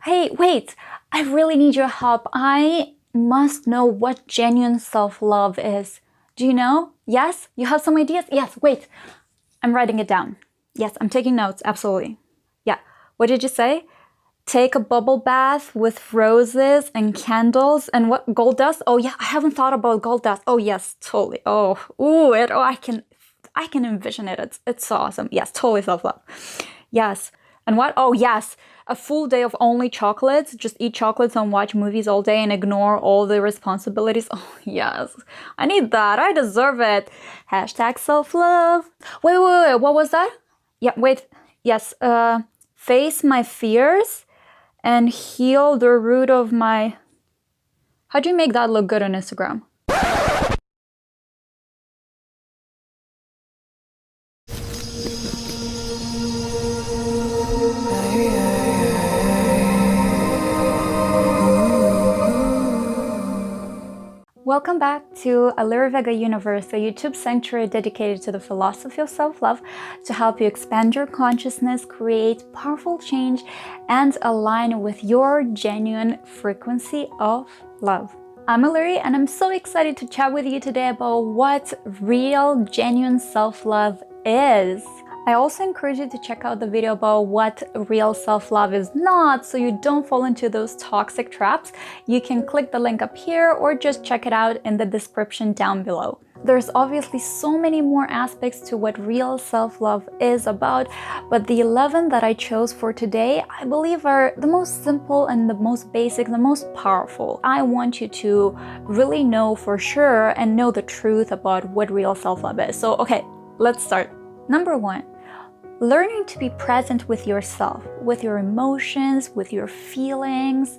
Hey, wait, I really need your help. I must know what genuine self-love is. Do you know? Yes? You have some ideas? Yes, wait. I'm writing it down. Yes, I'm taking notes, absolutely. Yeah. What did you say? Take a bubble bath with roses and candles and what? Gold dust? Oh yeah, I haven't thought about gold dust. Oh yes, totally. I can envision it. It's so awesome. Yes, totally self-love. Yes. And what? Oh yes, a full day of only chocolates. Just eat chocolates and watch movies all day and ignore all the responsibilities. Oh yes, I need that. I deserve it. Hashtag self-love. Wait. What was that? Yeah, wait. Yes. Face my fears and heal the root of my... How do you make that look good on Instagram? Welcome back to Vega Universe, a YouTube sanctuary dedicated to the philosophy of self-love to help you expand your consciousness, create powerful change, and align with your genuine frequency of love. I'm Illyri, and I'm so excited to chat with you today about what real, genuine self-love is. I also encourage you to check out the video about what real self-love is not, so you don't fall into those toxic traps. You can click the link up here or just check it out in the description down below. There's obviously so many more aspects to what real self-love is about, but the 11 that I chose for today, I believe are the most simple and the most basic, the most powerful. I want you to really know for sure and know the truth about what real self-love is. So, okay, let's start. Number 1. Learning to be present with yourself, with your emotions, with your feelings,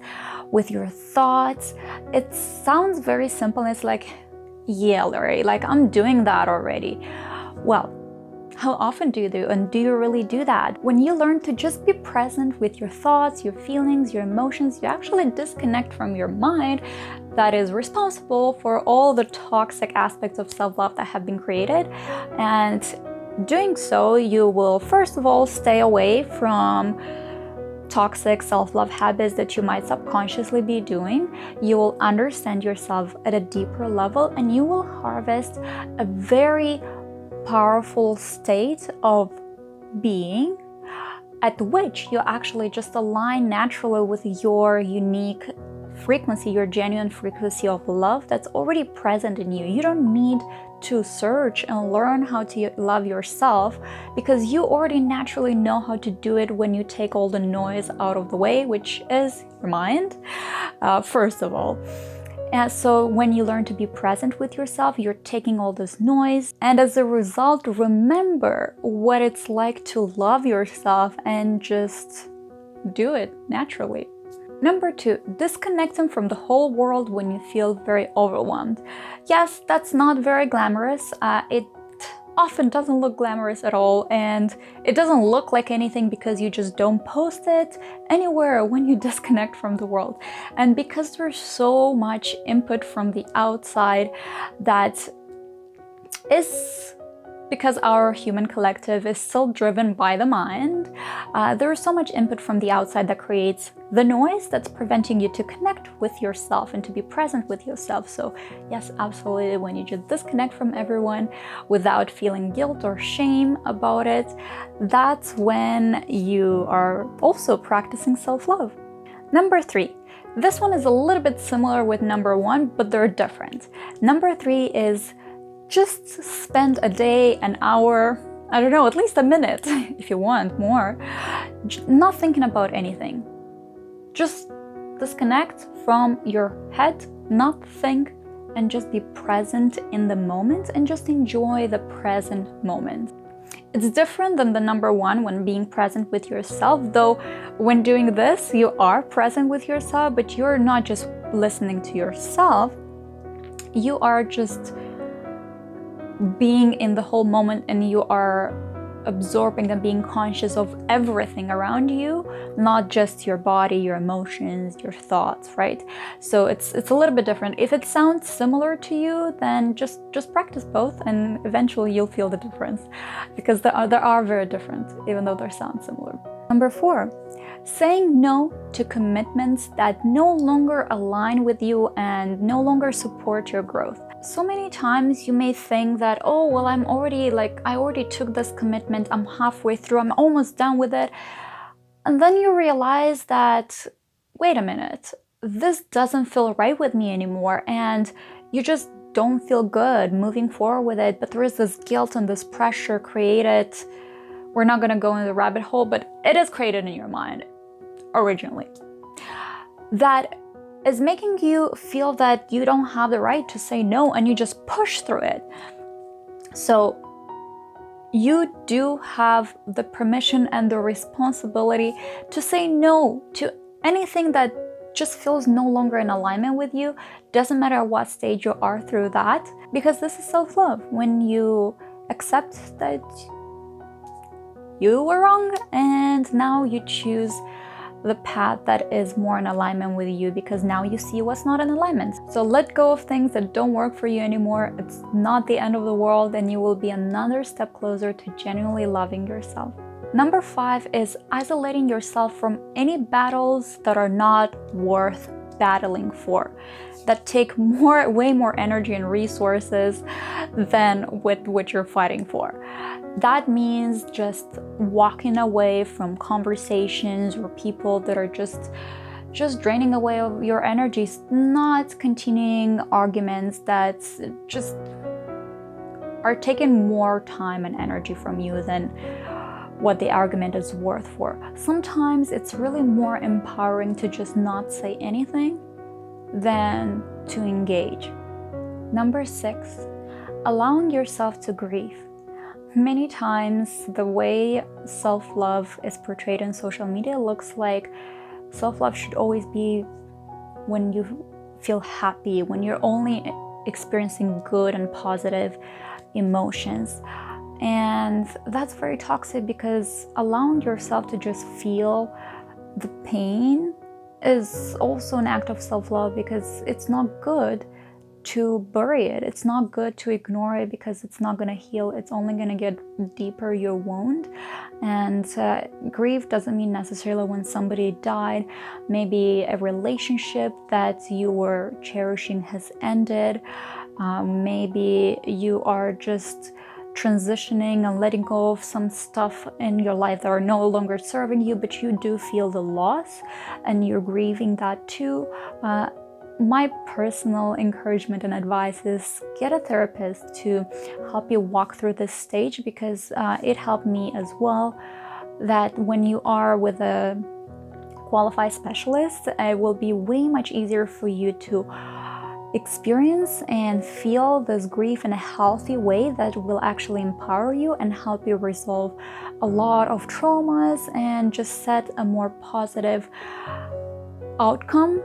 with your thoughts. It sounds very simple. It's like, yeah, Larry, like I'm doing that already. Well, how often do you do, and do you really do that? When you learn to just be present with your thoughts, your feelings, your emotions, you actually disconnect from your mind that is responsible for all the toxic aspects of self-love that have been created. And doing so, you will first of all stay away from toxic self-love habits that you might subconsciously be doing. You will understand yourself at a deeper level, and you will harvest a very powerful state of being at which you actually just align naturally with your unique frequency, your genuine frequency of love that's already present in you. You don't need to search and learn how to love yourself, because you already naturally know how to do it when you take all the noise out of the way, which is your mind, first of all. And so when you learn to be present with yourself, you're taking all this noise, and as a result, remember what it's like to love yourself and just do it naturally. Number 2, disconnecting from the whole world when you feel very overwhelmed. Yes, that's not very glamorous. It often doesn't look glamorous at all, and it doesn't look like anything because you just don't post it anywhere when you disconnect from the world. And because there's so much input from the outside that is... Because our human collective is still driven by the mind, there is so much input from the outside that creates the noise that's preventing you to connect with yourself and to be present with yourself. So yes, absolutely, when you just disconnect from everyone without feeling guilt or shame about it, that's when you are also practicing self-love. Number 3. This one is a little bit similar with number 1, but they're different. Number 3 is just spend a day, an hour, I don't know, at least a minute, if you want more, not thinking about anything. Just disconnect from your head, not think, and just be present in the moment and just enjoy the present moment. It's different than the number 1 when being present with yourself, though when doing this, you are present with yourself, but you're not just listening to yourself, you are just being in the whole moment, and you are absorbing and being conscious of everything around you, not just your body, your emotions, your thoughts, right? So it's a little bit different. If it sounds similar to you, then just practice both, and eventually you'll feel the difference, because they are very different, even though they sound similar. Number 4, saying no to commitments that no longer align with you and no longer support your growth. So many times you may think that, oh, well, I already took this commitment, I'm halfway through, I'm almost done with it. And then you realize that, wait a minute, this doesn't feel right with me anymore, and you just don't feel good moving forward with it, but there is this guilt and this pressure created. We're not going to go in the rabbit hole, but it is created in your mind originally, that is making you feel that you don't have the right to say no, and you just push through it. So you do have the permission and the responsibility to say no to anything that just feels no longer in alignment with you. Doesn't matter at what stage you are through that, because this is self-love. When you accept that you were wrong and now you choose the path that is more in alignment with you, because now you see what's not in alignment. So let go of things that don't work for you anymore. It's not the end of the world, and you will be another step closer to genuinely loving yourself. Number 5 is isolating yourself from any battles that are not worth battling for, that take way more energy and resources than what you're fighting for. That means just walking away from conversations or people that are just draining away of your energy, not continuing arguments that just are taking more time and energy from you than what the argument is worth for. Sometimes it's really more empowering to just not say anything than to engage. Number 6, allowing yourself to grieve. Many times the way self-love is portrayed in social media looks like self-love should always be when you feel happy, when you're only experiencing good and positive emotions. And that's very toxic, because allowing yourself to just feel the pain is also an act of self-love, because it's not good to bury it. It's not good to ignore it, because it's not going to heal. It's only going to get deeper, your wound. And grief doesn't mean necessarily when somebody died. Maybe a relationship that you were cherishing has ended. Maybe you are just transitioning and letting go of some stuff in your life that are no longer serving you, but you do feel the loss and you're grieving that too. My personal encouragement and advice is get a therapist to help you walk through this stage, because it helped me as well, that when you are with a qualified specialist, it will be way much easier for you to experience and feel this grief in a healthy way that will actually empower you and help you resolve a lot of traumas and just set a more positive outcome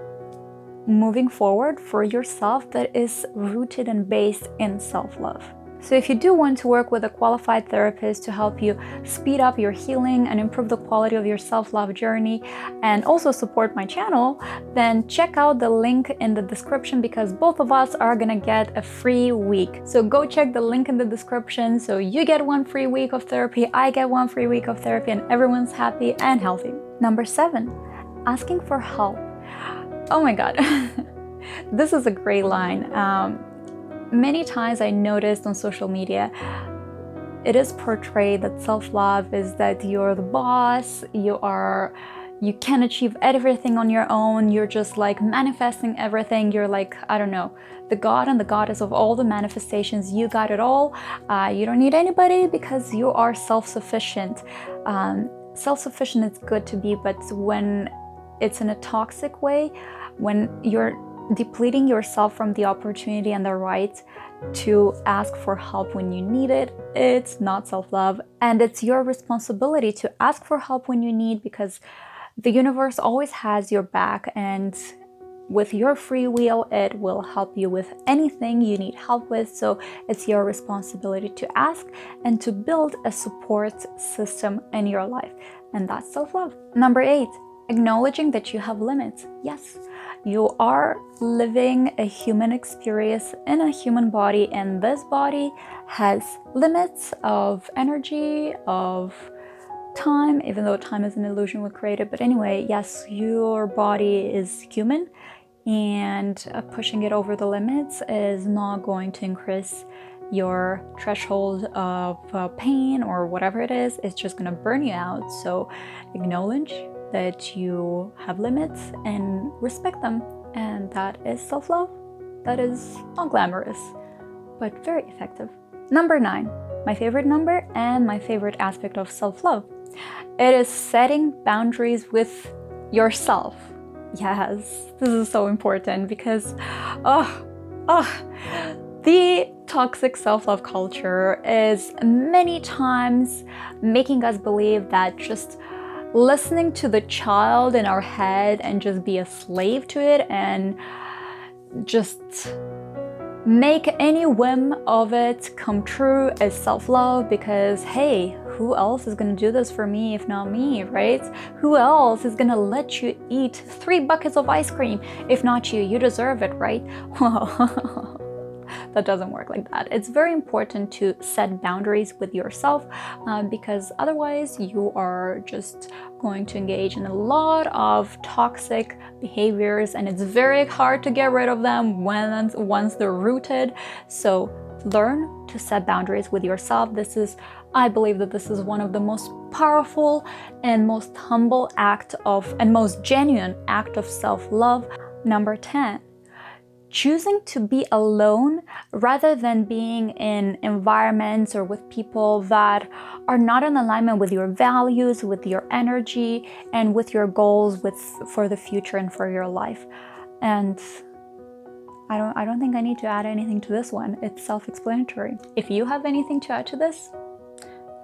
moving forward for yourself that is rooted and based in self-love. So if you do want to work with a qualified therapist to help you speed up your healing and improve the quality of your self-love journey, and also support my channel, then check out the link in the description, because both of us are gonna get a free week. So go check the link in the description, so you get 1 free week of therapy, I get 1 free week of therapy, and everyone's happy and healthy. Number 7, asking for help. Oh my God, this is a great line. Many times I noticed on social media, it is portrayed that self-love is that you're the boss, you can achieve everything on your own, you're just like manifesting everything, you're like, I don't know, the god and the goddess of all the manifestations, you got it all, you don't need anybody because you are self-sufficient. Self-sufficient is good to be, but when it's in a toxic way, when you're depleting yourself from the opportunity and the right to ask for help when you need it, it's not self-love. And it's your responsibility to ask for help when you need, because the universe always has your back, and with your free will, it will help you with anything you need help with. So it's your responsibility to ask and to build a support system in your life. And that's self-love. Number 8, acknowledging that you have limits. Yes, you are living a human experience in a human body, and this body has limits of energy, of time, even though time is an illusion we created. But anyway, yes, your body is human, and pushing it over the limits is not going to increase your threshold of pain or whatever it is. It's just gonna burn you out. So acknowledge that you have limits and respect them, and that is self-love. That is not glamorous, but very effective. Number 9, my favorite number and my favorite aspect of self-love. It is setting boundaries with yourself. Yes, this is so important because the toxic self-love culture is many times making us believe that just listening to the child in our head and just be a slave to it and just make any whim of it come true is self-love, because hey, who else is gonna do this for me if not me, right? Who else is gonna let you eat 3 buckets of ice cream if not you? You deserve it, right? Well, that doesn't work like that. It's very important to set boundaries with yourself, because otherwise you are just going to engage in a lot of toxic behaviors, and it's very hard to get rid of them once they're rooted. So learn to set boundaries with yourself. I believe that this is one of the most powerful and most humble and most genuine act of self-love. Number 10, choosing to be alone rather than being in environments or with people that are not in alignment with your values, with your energy, and with your goals for the future and for your life. And I don't think I need to add anything to this one. It's self-explanatory. If you have anything to add to this,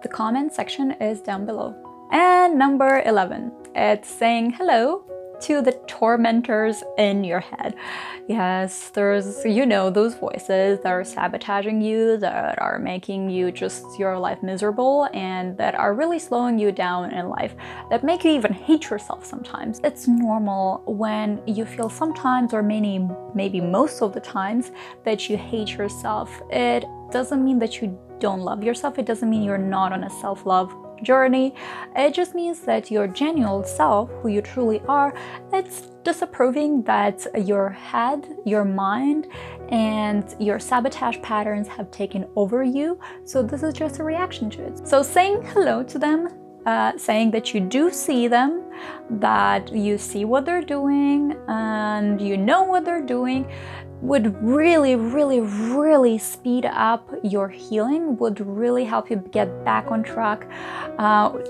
the comment section is down below. And number 11, it's saying hello to the tormentors in your head. Yes, there's, those voices that are sabotaging you, that are making your life miserable, and that are really slowing you down in life, that make you even hate yourself sometimes. It's normal when you feel sometimes, or maybe most of the times, that you hate yourself. It doesn't mean that you don't love yourself. It doesn't mean you're not on a self-love journey. It just means that your genuine self, who you truly are, it's disapproving that your head, your mind, and your sabotage patterns have taken over you. So this is just a reaction to it. So saying hello to them, saying that you do see them, that you see what they're doing and you know what they're doing, would really, really, really speed up your healing, would really help you get back on track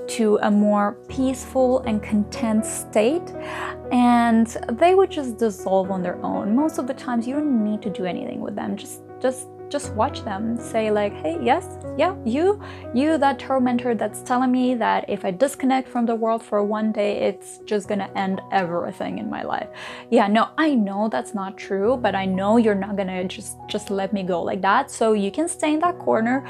to a more peaceful and content state, and they would just dissolve on their own. Most of the times you don't need to do anything with them. Just watch them. Say like, hey, yes, yeah, you that tormentor that's telling me that if I disconnect from the world for one day, it's just gonna end everything in my life. Yeah, no, I know that's not true, but I know you're not gonna just let me go like that. So you can stay in that corner.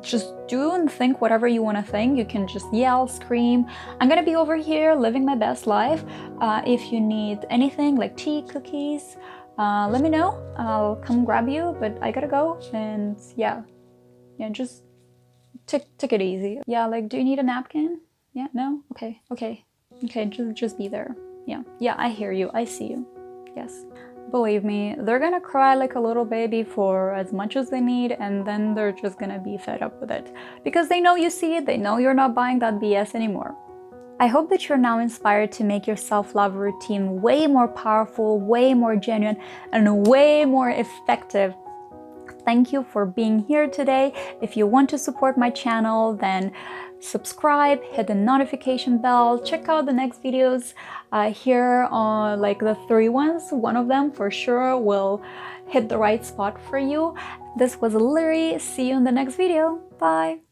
Just do and think whatever you want to think. You can just yell, scream. I'm gonna be over here living my best life. If you need anything like tea, cookies, let me know. I'll come grab you, but I gotta go. And yeah, just take it easy. Yeah, like, do you need a napkin? Yeah, no? Okay, just be there. Yeah, I hear you, I see you. Yes. Believe me, they're gonna cry like a little baby for as much as they need, and then they're just gonna be fed up with it. Because they know you see it, they know you're not buying that BS anymore. I hope that you're now inspired to make your self-love routine way more powerful, way more genuine, and way more effective. Thank you for being here today. If you want to support my channel, then subscribe, hit the notification bell, check out the next videos here on like the 3 ones. One of them for sure will hit the right spot for you. This was Liri. See you in the next video. Bye.